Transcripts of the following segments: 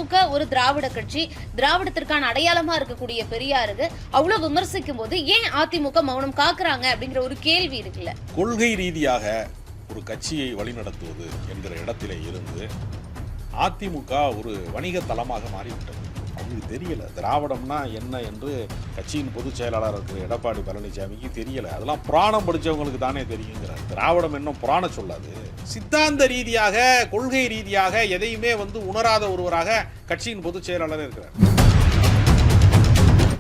அதிமுக ஒரு திராவிட கட்சி, திராவிடத்திற்கான அடையாளமா இருக்கக்கூடிய பெரியாருக்கு அவ்வளவு விமர்சிக்கும் போது ஏன் அதிமுக மௌனம் காக்குறாங்க அப்படிங்கிற ஒரு கேள்வி இருக்குல்ல. கொள்கை ரீதியாக ஒரு கட்சியை வழிநடத்துவது என்கிற இடத்திலே இருந்து அதிமுக ஒரு வணிக தளமாக மாறிவிட்டது. அவங்களுக்கு தெரியல திராவிடம்னா என்ன என்று கட்சியின் பொதுச் செயலாளர் இருக்கிற எடப்பாடி பழனிசாமிக்கு தெரியல. அதெல்லாம் புராணம் படித்தவங்களுக்கு தானே தெரியுங்கிறார். திராவிடம் என்ன புராண சொல்லாது. சித்தாந்த ரீதியாக கொள்கை ரீதியாக எதையுமே உணராத ஒருவராக கட்சியின் பொதுச் செயலாளர் இருக்கிறார்.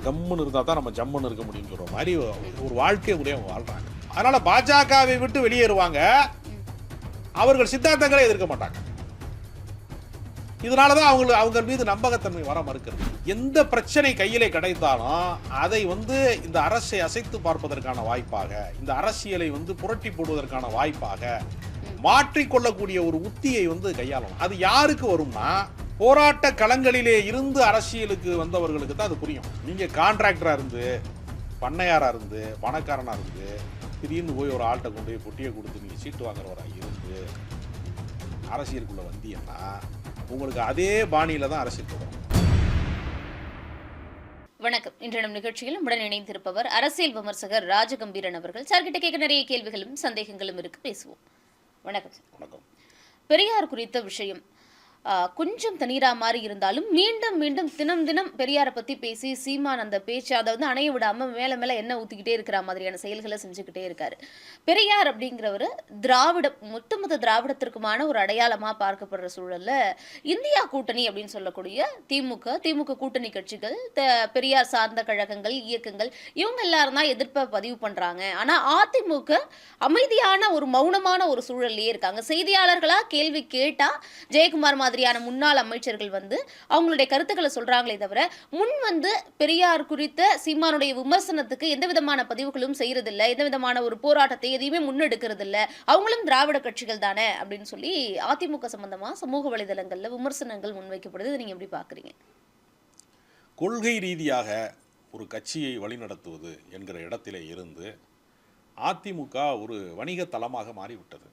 கம்முன்னு இருந்தால் தான் நம்ம ஜம்முன்னு இருக்க முடியும்னு சொல்கிற மாதிரி ஒரு வாழ்க்கை முறையை அவங்க வாழ்கிறாங்க. அதனால் பாஜகவை விட்டு வெளியேறுவாங்க, அவர்கள் சித்தாந்தங்களை எதிர்க்க மாட்டாங்க. இதனால தான் அவங்க மீது நம்பகத்தன்மை வர மறுக்கிறது. எந்த பிரச்சனை கையிலே கிடைத்தாலும் அதை இந்த அரசை அசைத்து பார்ப்பதற்கான வாய்ப்பாக, இந்த அரசியலை புரட்டி போடுவதற்கான வாய்ப்பாக மாற்றிக்கொள்ளக்கூடிய ஒரு உத்தியை கையாளணும். அது யாருக்கு வரும்னா, போராட்ட களங்களிலே இருந்து அரசியலுக்கு வந்தவர்களுக்கு தான் அது புரியும். நீங்க கான்ட்ராக்டரா இருந்து, பண்ணையாரா இருந்து, பணக்காரனா இருந்து, திடீர்னு போய் ஒரு ஆள்கிட்ட கொண்டு போய் பொட்டியை கொடுத்து நீங்க சீட்டு வாங்குறவரா இருந்து அரசியலுக்குள்ள வந்தீங்கன்னா உங்களுக்கு அதே பாணியில தான் அரசியல் தொடரும். வணக்கம். இன்று நம் நிகழ்ச்சியில் உடன் இணைந்திருப்பவர் அரசியல் விமர்சகர் ராஜகம்பீரன் அவர்கள். சார்கிட்ட கேட்க நிறைய கேள்விகளும் சந்தேகங்களும் இருக்கு, பேசுவோம். வணக்கம். வணக்கம். பெரியார் குறித்த விஷயம் கொஞ்சம் தண்ணீரா மாதிரி இருந்தாலும் மீண்டும் மீண்டும் தினம் தினம் பெரியாரை பத்தி பேசி சீமான் அந்த பேச்சு அதை அணைய விடாம மேல மேல எண்ணெய் ஊத்திக்கிட்டே இருக்கிற மாதிரியான செயல்களை செஞ்சுக்கிட்டே இருக்காரு. பெரியார் அப்படிங்கிறவர் ஒட்டுமொத்த திராவிடத்திற்குமான ஒரு அடையாளமா பார்க்கப்படுற சூழல்ல இந்தியா கூட்டணி அப்படின்னு சொல்லக்கூடிய திமுக கூட்டணி கட்சிகள், பெரியார் சார்ந்த கழகங்கள், இயக்கங்கள், இவங்க எல்லாரும் தான் எதிர்ப்பை பதிவு பண்றாங்க. ஆனா அதிமுக அமைதியான ஒரு மௌனமான ஒரு சூழல்லையே இருக்காங்க. செய்தியாளர்களா கேள்வி கேட்டா ஜெயக்குமார் மாதிரியான முன்னாள் அமைச்சர்கள் அவங்களுடைய கருத்துக்களை சொல்றாங்களே தவிர பெரியார் குறித்த சீமானுடைய விமர்சனத்துக்கு எந்த விதமான பதிவுகளும் செய்யறதில்லை, எந்த விதமான ஒரு போராட்டத்தை எதையுமே முன்னெடுக்கிறது இல்ல. அவங்களும் திராவிட கட்சிகள் தானே அப்படின்னு சொல்லி அதிமுக சம்பந்தமா சமூக வலைதளங்கள்ல விமர்சனங்கள் முன்வைக்கப்படுது. நீங்க எப்படி பாக்குறீங்க? கொள்கை ரீதியாக ஒரு கட்சியை வழிநடத்துவது என்கிற இடத்திலே இருந்து அதிமுக ஒரு வணிக தளமாக மாறிவிட்டது.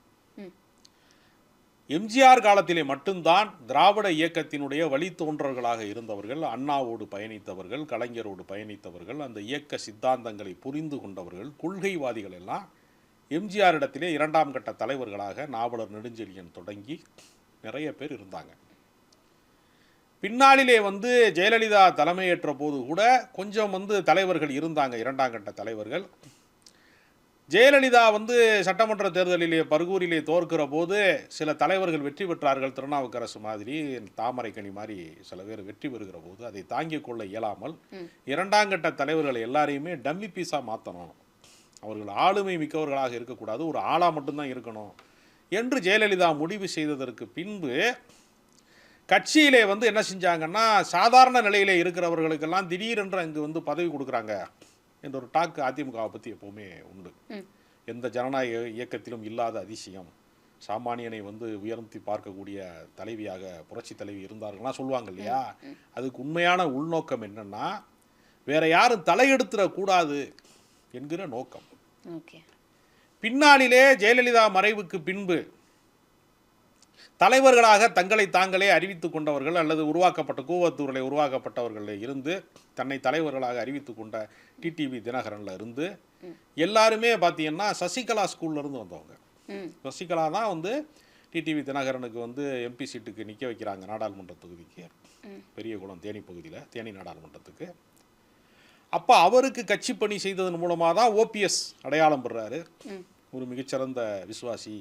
எம்ஜிஆர் காலத்திலே மட்டும்தான் திராவிட இயக்கத்தினுடைய வழித்தோன்றர்களாக இருந்தவர்கள், அண்ணாவோடு பயணித்தவர்கள், கலைஞரோடு பயணித்தவர்கள், அந்த இயக்க சித்தாந்தங்களை புரிந்து கொண்டவர்கள், கொள்கைவாதிகள் எல்லாம் எம்ஜிஆர் இடத்திலே இரண்டாம் கட்ட தலைவர்களாக நாவலர் நெடுஞ்செழியன் தொடங்கி நிறைய பேர் இருந்தாங்க. பின்னாளிலே ஜெயலலிதா தலைமையேற்ற போது கூட கொஞ்சம் தலைவர்கள் இருந்தாங்க, இரண்டாம் கட்ட தலைவர்கள். ஜெயலலிதா சட்டமன்ற தேர்தலிலே பர்கூரிலே தோற்கிற போது சில தலைவர்கள் வெற்றி பெற்றார்கள். திருநாவுக்கரசு மாதிரி, தாமரைக்கணி மாதிரி சில பேர் வெற்றி பெறுகிற போது அதை தாங்கிக் கொள்ள இயலாமல் இரண்டாம் கட்ட தலைவர்கள் எல்லாரையுமே டம்மி பீஸாக மாற்றணும், அவர்கள் ஆளுமை மிக்கவர்களாக இருக்கக்கூடாது, ஒரு ஆளாக மட்டும்தான் இருக்கணும் என்று ஜெயலலிதா முடிவு செய்ததற்கு பின்பு கட்சியிலே என்ன செஞ்சாங்கன்னா, சாதாரண நிலையிலே இருக்கிறவர்களுக்கெல்லாம் திடீரென்று அங்கு பதவி கொடுக்குறாங்க என்ற ஒரு டாக்கு அதிமுகவை பற்றி எப்போவுமே உண்டு. எந்த ஜனநாயக இயக்கத்திலும் இல்லாத அதிசயம், சாமானியனை உயர்த்தி பார்க்கக்கூடிய தலைவியாக புரட்சி தலைவி இருந்தார்கள்லாம் சொல்லுவாங்க இல்லையா. அதுக்கு உண்மையான உள்நோக்கம் என்னன்னா, வேற யாரும் தலையெடுத்துடக்கூடாது என்கிற நோக்கம். பின்னாளிலே ஜெயலலிதா மறைவுக்கு பின்பு தலைவர்களாக தங்களை தாங்களே அறிவித்து கொண்டவர்கள் அல்லது கூவத்தூரில் உருவாக்கப்பட்டவர்கள் இருந்து தன்னை தலைவர்களாக அறிவித்து கொண்ட டிடிவி தினகரன்ல இருந்து எல்லாருமே பார்த்தீங்கன்னா சசிகலா ஸ்கூல்ல இருந்து வந்தவங்க. சசிகலா தான் டிடிவி தினகரனுக்கு எம்பி சீட்டுக்கு நிற்க வைக்கிறாங்க நாடாளுமன்ற தொகுதிக்கு, பெரியகுளம் தேனி பகுதியில், தேனி நாடாளுமன்றத்துக்கு. அப்போ அவருக்கு கட்சி பணி செய்ததன் மூலமாக தான் ஓபிஎஸ் அடையாளம் பெறாரு. ஒரு மிகச்சிறந்த விசுவாசி,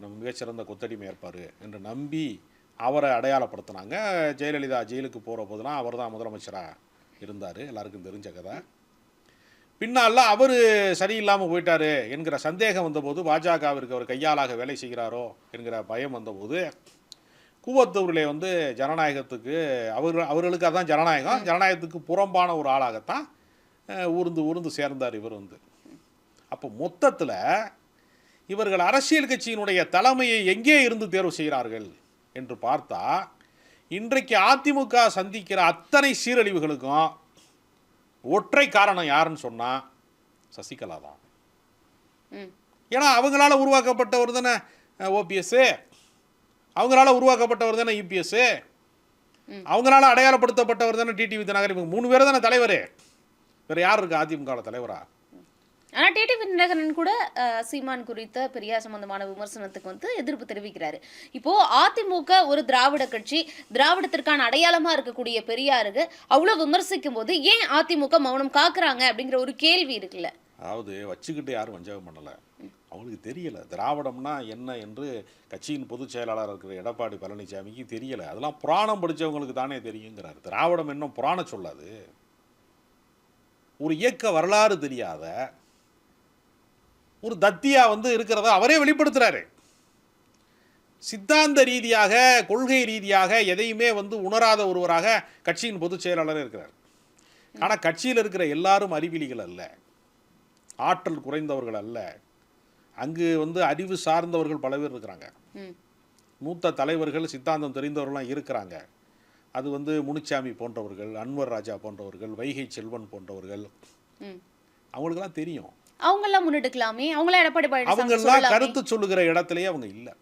நம்ம மிகச்சிறந்த கொத்தடிமை ஏற்பார் என்று நம்பி அவரை அடையாளப்படுத்தினாங்க. ஜெயலலிதா ஜெயிலுக்கு போகிற போதெல்லாம் அவர் தான் முதலமைச்சராக இருந்தார், எல்லாருக்கும் தெரிஞ்ச கதை. பின்னால் அவர் சரியில்லாமல் போயிட்டார் என்கிற சந்தேகம் வந்தபோது, பாஜகவிற்கு அவர் கையாளாக வேலை செய்கிறாரோ என்கிற பயம் வந்தபோது, கூவத்தூரிலே ஜனநாயகத்துக்கு அவர்களுக்கு அதான் ஜனநாயகம், ஜனநாயகத்துக்கு புறம்பான ஒரு ஆளாகத்தான் ஊர்ந்து சேர்ந்தார் இவர். அப்போ மொத்தத்தில் இவர்கள் அரசியல் கட்சியினுடைய தலைமையை எங்கே இருந்து தேர்வு செய்கிறார்கள் என்று பார்த்தா, இன்றைக்கு அதிமுக சந்திக்கிற அத்தனை சீரழிவுகளுக்கும் ஒற்றை காரணம் யாருன்னு சொன்னா சசிகலா தான். ஏன்னா அவங்களால உருவாக்கப்பட்டவர் தானே ஓபிஎஸ், அவங்களால உருவாக்கப்பட்டவர் தானே இபிஎஸ். அவங்களால அடையாளப்படுத்தப்பட்டவர் தானே டிடிவி தினகரன். இவங்க 3 பேர் தானே தலைவர். வேற யார் இருக்கு அதிமுக தலைவரா? ஆனா டிடிவி தினகரன் கூட சீமான் குறித்த பெரியார் சம்பந்தமான விமர்சனத்துக்கு வந்து எதிர்ப்பு தெரிவிக்கிறாரு. இப்போ அதிமுக ஒரு திராவிட கட்சி, திராவிடத்திற்கான அடையாளமா இருக்கக்கூடிய பெரியாருக்கு அவ்வளவு விமர்சிக்கும் போது ஏன் அதிமுக மௌனம் காக்குறாங்க அப்படிங்கிற ஒரு கேள்வி இருக்குல்ல. அதாவது வச்சுக்கிட்டு யாரும் வஞ்சகம் பண்ணல. அவங்களுக்கு தெரியல திராவிடம்னா என்ன என்று கட்சியின் பொதுச் செயலாளர் இருக்கிற எடப்பாடி பழனிசாமிக்கு தெரியல. அதெல்லாம் புராணம் படித்தவங்களுக்கு தானே தெரியுங்கிறார். திராவிடம் இன்னும் புராண சொல்லாது. ஒரு இயக்க வரலாறு தெரியாத ஒரு தத்தியா வந்து இருக்கிறத அவரே வெளிப்படுத்துறாரு. சித்தாந்த ரீதியாக கொள்கை ரீதியாக எதையுமே வந்து உணராத ஒருவராக கட்சியின் பொதுச் செயலாளர் இருக்கிறார். ஆனால் கட்சியில் இருக்கிற எல்லாரும் அறிவிலிகள் அல்ல, ஆற்றல் குறைந்தவர்கள் அல்ல. அங்கு வந்து அறிவு சார்ந்தவர்கள் பல பேர் இருக்கிறாங்க. மூத்த தலைவர்கள் சித்தாந்தம் தெரிந்தவர்கள்லாம் இருக்கிறாங்க. அது வந்து முனிச்சாமி போன்றவர்கள், அன்வர் ராஜா போன்றவர்கள், வைகை செல்வன் போன்றவர்கள், அவங்களுக்கெல்லாம் தெரியும். அவங்கெல்லாம் முன்னெடுக்கலாமே. அவங்களாம் எடப்பாடி பழனிசாமி அவங்கெல்லாம் கருத்து சொல்லுகிற இடத்துலயே அவங்க இல்லை.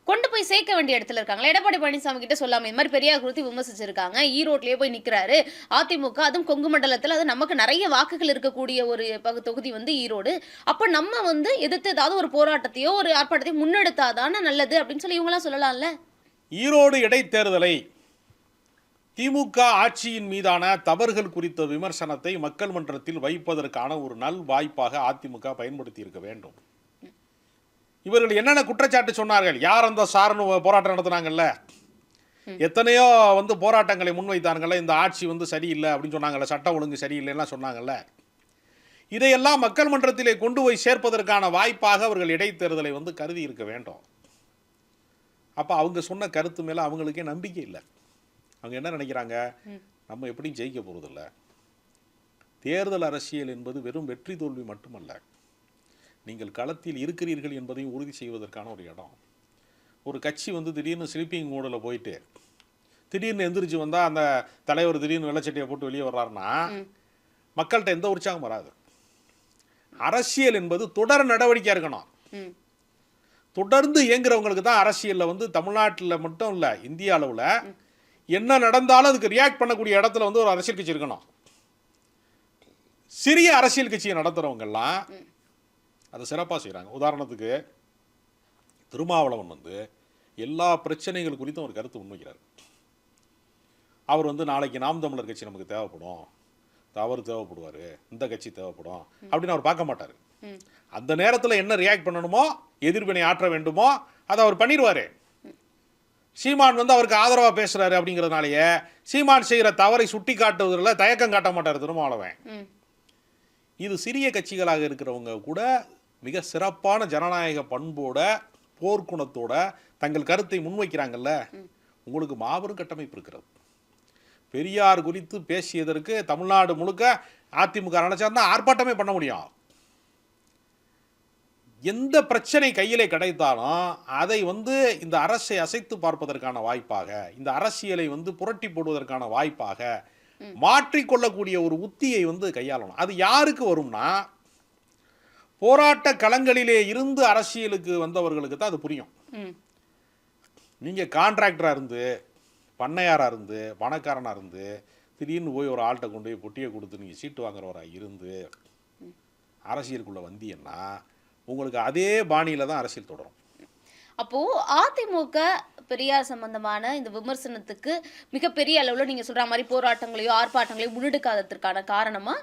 கொண்டு போய் சேர்க்க வேண்டிய இடத்துல இருக்காங்களா? எடப்பாடி பழனிசாமி கிட்ட சொல்லாம இந்த மாதிரி பெரியார் குறித்து விமர்சிச்சிருக்காங்க, ஈரோட்லயே போய் நிக்கிறாரு அதிமுக, அதுவும் கொங்கு மண்டலத்துல அது நமக்கு நிறைய வாக்குகள் இருக்கக்கூடிய ஒரு தொகுதி வந்து ஈரோடு. அப்ப நம்ம வந்து எதிர்த்து ஏதாவது ஒரு போராட்டத்தையோ ஒரு ஆர்ப்பாட்டத்தையோ முன்னெடுத்தாதானே நல்லது அப்படின்னு சொல்லி இவங்கெல்லாம் சொல்லலாம்ல. ஈரோடு இடைத்தேர்தலை திமுக ஆட்சியின் மீதான தவறுகள் குறித்த விமர்சனத்தை மக்கள் மன்றத்தில் வைப்பதற்கான ஒரு நல் வாய்ப்பாக அதிமுக பயன்படுத்தி இருக்க வேண்டும். இவர்கள் என்னென்ன குற்றச்சாட்டு சொன்னார்கள்? யார் அந்த சார்னு போராட்டம் நடத்தினாங்கல்ல, எத்தனையோ வந்து போராட்டங்களை முன்வைத்தாங்கல்ல, இந்த ஆட்சி வந்து சரியில்லை அப்படின்னு சொன்னாங்கல்ல, சட்டம் ஒழுங்கு சரியில்லைன்னா சொன்னாங்கல்ல. இதையெல்லாம் மக்கள் மன்றத்திலே கொண்டு போய் சேர்ப்பதற்கான வாய்ப்பாக அவர்கள் இடைத்தேர்தலை வந்து கருதி இருக்க வேண்டும். அப்போ அவங்க சொன்ன கருத்து மேலே அவங்களுக்கே நம்பிக்கை இல்லை. அவங்க என்ன நினைக்கிறாங்க, நம்ம எப்படியும் ஜெயிக்க போகிறதில்ல. தேர்தல் அரசியல் என்பது வெறும் வெற்றி தோல்வி மட்டுமல்ல, நீங்கள் களத்தில் இருக்கிறீர்கள் என்பதையும் உறுதி செய்வதற்கான ஒரு இடம். ஒரு கட்சி வந்து திடீர்னு ஸ்லீப்பிங் மோடில் போயிட்டு திடீர்னு எந்திரிச்சு வந்தால் அந்த தலைவர் திடீர்னு வெள்ளச்சட்டியை போட்டு வெளியே வர்றாருன்னா மக்கள்கிட்ட எந்த உற்சாகம் வராது. அரசியல் என்பது தொடர் நடவடிக்கையாக இருக்கணும். தொடர்ந்து இயங்குறவங்களுக்கு தான் அரசியலில் வந்து தமிழ்நாட்டில் மட்டும் இல்லை, இந்திய அளவில் என்ன நடந்தாலும் அதுக்கு ரியாக்ட் பண்ணக்கூடிய இடத்துல வந்து ஒரு அரசியல் கட்சி இருக்கணும். சிறிய அரசியல் கட்சியை நடத்துகிறவங்கெல்லாம் அதை சிறப்பாக செய்கிறாங்க. உதாரணத்துக்கு திருமாவளவன் வந்து எல்லா பிரச்சனைகள் குறித்தும் ஒரு கருத்து முன்வைக்கிறார். அவர் வந்து நாளைக்கு நாம் தமிழர் கட்சி நமக்கு தேவைப்படும், அவர் தேவைப்படுவார், இந்த கட்சி தேவைப்படும் அப்படின்னு அவர் பார்க்க மாட்டார். அந்த நேரத்தில் என்ன ரியாக்ட் பண்ணணுமோ, எதிர்வினை ஆற்ற வேண்டுமோ அதை அவர் பண்ணிடுவார். சீமான் வந்து அவருக்கு ஆதரவாக பேசுகிறாரு அப்படிங்கிறதுனாலேயே சீமான் செய்கிற தவறை சுட்டி காட்டுவதில் தயக்கம் காட்ட மாட்டார் திருமாவளவன். இது சிறிய கட்சிகளாக இருக்கிறவங்க கூட மிக சிறப்பான ஜனநாயக பண்போட போர்க்குணத்தோட தங்கள் கருத்தை முன்வைக்கிறாங்கல்ல, உங்களுக்கு மாபெரும் கட்டமைப்பு இருக்கிறது. பெரியார் குறித்து பேசியதற்கு தமிழ்நாடு முழுக்க அதிமுக நினைச்சாருன்னா ஆர்ப்பாட்டமே பண்ண முடியும். எந்த பிரச்சனை கையிலே கிடைத்தாலும் அதை வந்து இந்த அரசை அசைத்து பார்ப்பதற்கான வாய்ப்பாக, இந்த அரசியலை வந்து புரட்டி போடுவதற்கான வாய்ப்பாக மாற்றிக்கொள்ளக்கூடிய ஒரு உத்தியை வந்து கையாளணும். அது யாருக்கு வரும்னா, போராட்ட களங்களிலே இருந்து அரசியலுக்கு வந்தவர்களுக்கு தான் அது புரியும். நீங்கள் கான்ட்ராக்டராக இருந்து, பண்ணையாராக இருந்து, பணக்காரனாக இருந்து திடீர்னு போய் ஒரு ஆள்கிட்ட கொண்டு போய் பொட்டியை கொடுத்து நீங்கள் சீட்டு வாங்குறவராக இருந்து அரசியலுக்குள்ளே வந்தீங்கன்னா உங்களுக்கு அதே பாணியில் தான் அரசியல் தொடரும். அப்போ அதிமுக பெரியார் சம்பந்தமான இந்த விமர்சனத்துக்கு மிகப்பெரிய அளவில் நீங்கள் சொல்கிற மாதிரி போராட்டங்களையோ ஆர்ப்பாட்டங்களையோ முன்னெடுக்காததற்கான காரணமா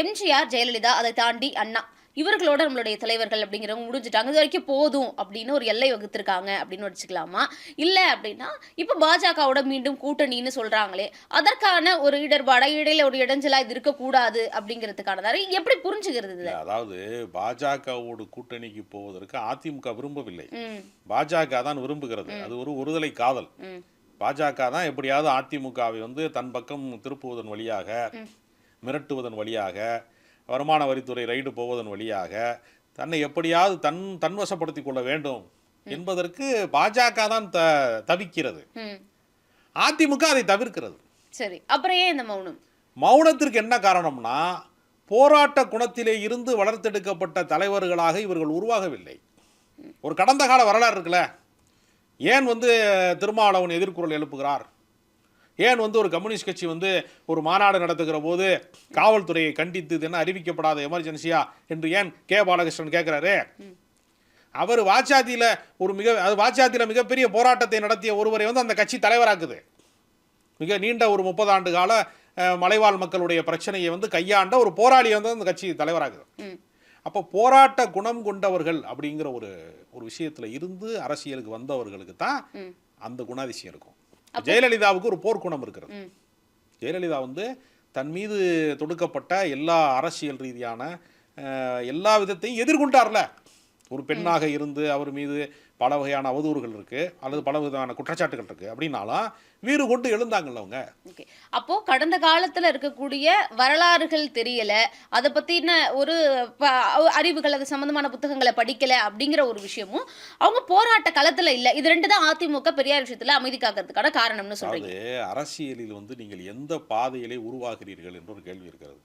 எம்ஜிஆர், ஜெயலலிதா, அதை தாண்டி அண்ணா இவர்களோட நம்மளுடைய தலைவர்கள் அப்படிங்கிறவங்க முடிஞ்சுட்டாங்க, இது வரைக்கும் போதும் அப்படின்னு ஒரு எல்லை வகுத்திருக்காங்க அப்படின்னு வச்சுக்கலாமா? இல்லை அப்படின்னா இப்போ பாஜகவோட மீண்டும் கூட்டணின்னு சொல்கிறாங்களே, அதற்கான ஒரு இடர்பாடா, இடையில ஒரு இடைஞ்சலா இது இருக்கக்கூடாது அப்படிங்கிறதுக்கான எப்படி புரிஞ்சுக்கிறது? அதாவது பாஜகவோட கூட்டணிக்கு போவதற்கு அதிமுக விரும்பவில்லை, பாஜக தான் விரும்புகிறது. அது ஒரு ஒருதலை காதல். பாஜக தான் எப்படியாவது அதிமுகவை வந்து தன் பக்கம் திருப்புவதன் வழியாக, மிரட்டுவதன் வழியாக, வருமான வரித்துறை ரைடு போவதன் வழியாக தன்னை எப்படியாவது தன்வசப்படுத்திக் கொள்ள வேண்டும் என்பதற்கு பாஜக தான் தவிக்கிறது. அதிமுக அதை தவிர்க்கிறது. சரி, அப்புறம் ஏன் இந்த மௌனம்? மௌனத்திற்கு என்ன காரணம்னா, போராட்ட குணத்திலே இருந்து வளர்த்தெடுக்கப்பட்ட தலைவர்களாக இவர்கள் உருவாகவில்லை. ஒரு கடந்த கால வரலாறு இருக்குல்ல, ஏன் வந்து திருமாவளவன் எதிர்குரல் எழுப்புகிறார்? ஏன் வந்து ஒரு கம்யூனிஸ்ட் கட்சி வந்து ஒரு மாநாடு நடத்துகிற போது காவல்துறையை கண்டித்து இது என்ன அறிவிக்கப்படாத எமர்ஜென்சியா என்று ஏன் கே பாலகிருஷ்ணன் கேட்கிறாரு? அவர் வாச்சாத்தியில் மிகப்பெரிய போராட்டத்தை நடத்திய ஒருவரை வந்து அந்த கட்சி தலைவராக்குது. மிக நீண்ட ஒரு 30 ஆண்டு கால மலைவாழ் மக்களுடைய பிரச்சனையை வந்து கையாண்ட ஒரு போராளி வந்து அந்த கட்சி தலைவராகுது. அப்போ போராட்ட குணம் கொண்டவர்கள் அப்படிங்கிற ஒரு விஷயத்துல இருந்து அரசியலுக்கு வந்தவர்களுக்கு தான் அந்த குணாதிசயம் இருக்கும். ஜெயலலிதாவுக்கு ஒரு போர்க்குணம் இருக்கிறது. ஜெயலலிதா வந்து தன் மீது தொடுக்கப்பட்ட எல்லா அரசியல் ரீதியான எல்லா விதத்தையும் எதிர்கொண்டார்ல. ஒரு பெண்ணாக இருந்து அவர் மீது பல வகையான அவதூறுகள் இருக்கு, அல்லது பல விதமான குற்றச்சாட்டுகள் இருக்கு. அப்படின்னாலும் வீறு கொண்டு எழுந்தாங்கல்ல அவங்க. அப்போ கடந்த காலத்துல இருக்கக்கூடிய வரலாறுகள் தெரியல, அதை பத்தின ஒரு அறிவுகள், அது சம்பந்தமான புத்தகங்களை படிக்கல அப்படிங்கிற ஒரு விஷயமும் அவங்க போராட்ட களத்துல இல்ல. இது ரெண்டு தான் அதிமுக பெரியார் விஷயத்துல அமைதி காக்கிறதுக்கான காரணம்னு சொல்றீங்க. அரசியலில் வந்து நீங்கள் எந்த பாதையிலே உருவாகிறீர்கள் என்ற ஒரு கேள்வி இருக்கிறது.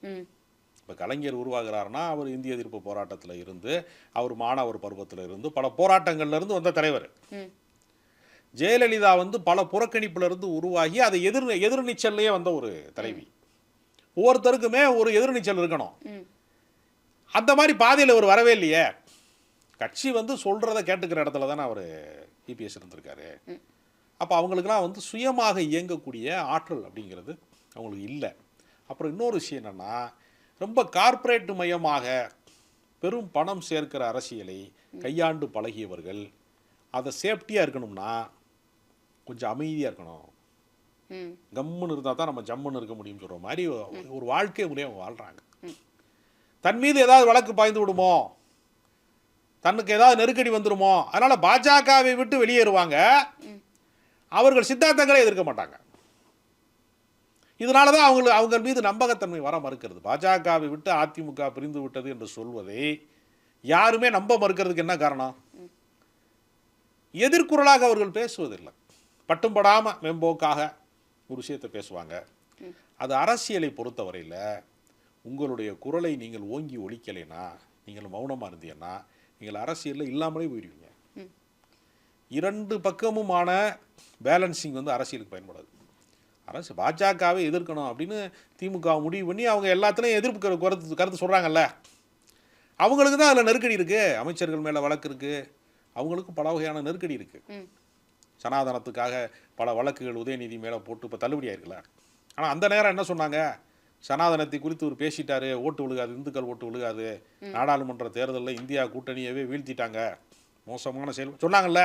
இப்போ கலைஞர் உருவாகிறாருன்னா அவர் இந்திய எதிர்ப்பு போராட்டத்தில் இருந்து, அவர் மாணவர் பருவத்தில் இருந்து, பல போராட்டங்கள்ல இருந்து வந்த தலைவர். ஜெயலலிதா வந்து பல புறக்கணிப்புல இருந்து உருவாகி அதை எதிர்நீச்சல்லையே வந்த ஒரு தலைவி. ஒவ்வொருத்தருக்குமே ஒரு எதிர்நீச்சல் இருக்கணும். அந்த மாதிரி பாதையில் அவர் வரவே இல்லையே. கட்சி வந்து சொல்றதை கேட்டுக்கிற இடத்துல தானே அவர் இபிஎஸ் இருந்திருக்காரு. அப்போ அவங்களுக்குலாம் வந்து சுயமாக இயங்கக்கூடிய ஆற்றல் அப்படிங்கிறது அவங்களுக்கு இல்லை. அப்புறம் இன்னொரு விஷயம் என்னன்னா, ரொம்ப கார்ப்பரேட் மயமாக பெரும் பணம் சேர்க்கிற அரசியலை கையாண்டு பழகியவர்கள் அதை சேஃப்டியாக இருக்கணும்னா கொஞ்சம் அமைதியாக இருக்கணும். கம்முன்னு இருந்தால் தான் நம்ம ஜம்முன்னு இருக்க முடியும்னு சொல்கிற மாதிரி ஒரு வாழ்க்கை முறையை அவங்க வாழ்கிறாங்க. தன் மீது ஏதாவது வழக்கு பாய்ந்து விடுமோ, தன்னுக்கு ஏதாவது நெருக்கடி வந்துடுமோ, அதனால் பாஜகவை விட்டு வெளியேறுவாங்க. அவர்கள் சித்தாந்தங்களை எதிர்க்க மாட்டாங்க. இதனால தான் அவங்க மீது நம்பகத்தன்மை வர மறுக்கிறது. பாஜகவை விட்டு அதிமுக பிரிந்து விட்டது என்று சொல்வதை யாருமே நம்ப மறுக்கிறதுக்கு என்ன காரணம்? எதிர்குரலாக அவர்கள் பேசுவதில்லை. பட்டும் படாமல் மேம்போக்காக ஒரு விஷயத்தை பேசுவாங்க. அது அரசியலை பொறுத்தவரையில் உங்களுடைய குரலை நீங்கள் ஓங்கி ஒலிக்கலைன்னா, நீங்கள் மௌனமாக இருந்தீங்கன்னா, நீங்கள் அரசியலில் இல்லாமலே போயிடுவீங்க. இரண்டு பக்கமுமான பேலன்சிங் வந்து அரசியலுக்கு பயன்படாது. அரசு பாஜகவை எதிர்க்கணும் அப்படின்னு திமுக முடிவு பண்ணி அவங்க எல்லாத்துலேயும் எதிர்ப்பு கருத்து சொல்கிறாங்கல்ல. அவங்களுக்கு தான் அதில் நெருக்கடி இருக்குது. அமைச்சர்கள் மேலே வழக்கு இருக்குது, அவங்களுக்கும் பல வகையான நெருக்கடி இருக்குது. சனாதனத்துக்காக பல வழக்குகள் உதயநிதி மேலே போட்டு இப்போ தள்ளுபடி ஆயிருக்குல்ல. ஆனால் அந்த நேரம் என்ன சொன்னாங்க? சனாதனத்தை குறித்து ஒரு பேசிட்டாரு, ஓட்டு விழுகாது, இந்துக்கள் ஓட்டு விழுகாது, நாடாளுமன்ற தேர்தலில் இந்தியா கூட்டணியவே வீழ்த்திட்டாங்க, மோசமான செயல் சொன்னாங்கல்ல.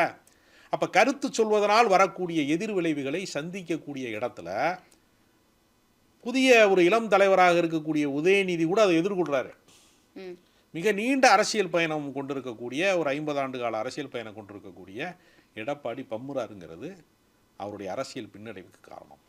அப்போ கருத்து சொல்வதனால் வரக்கூடிய எதிர் விளைவுகளை சந்திக்கக்கூடிய இடத்துல புதிய ஒரு இளம் தலைவராக இருக்கக்கூடிய உதயநிதி கூட அதை எதிர்கொள்கிறாரு. மிக நீண்ட அரசியல் பயணம் கொண்டிருக்கக்கூடிய ஒரு 50 ஆண்டு கால அரசியல் பயணம் கொண்டிருக்கக்கூடிய எடப்பாடி பம்முறாருங்கிறது அவருடைய அரசியல் பின்னடைவுக்கு காரணம்.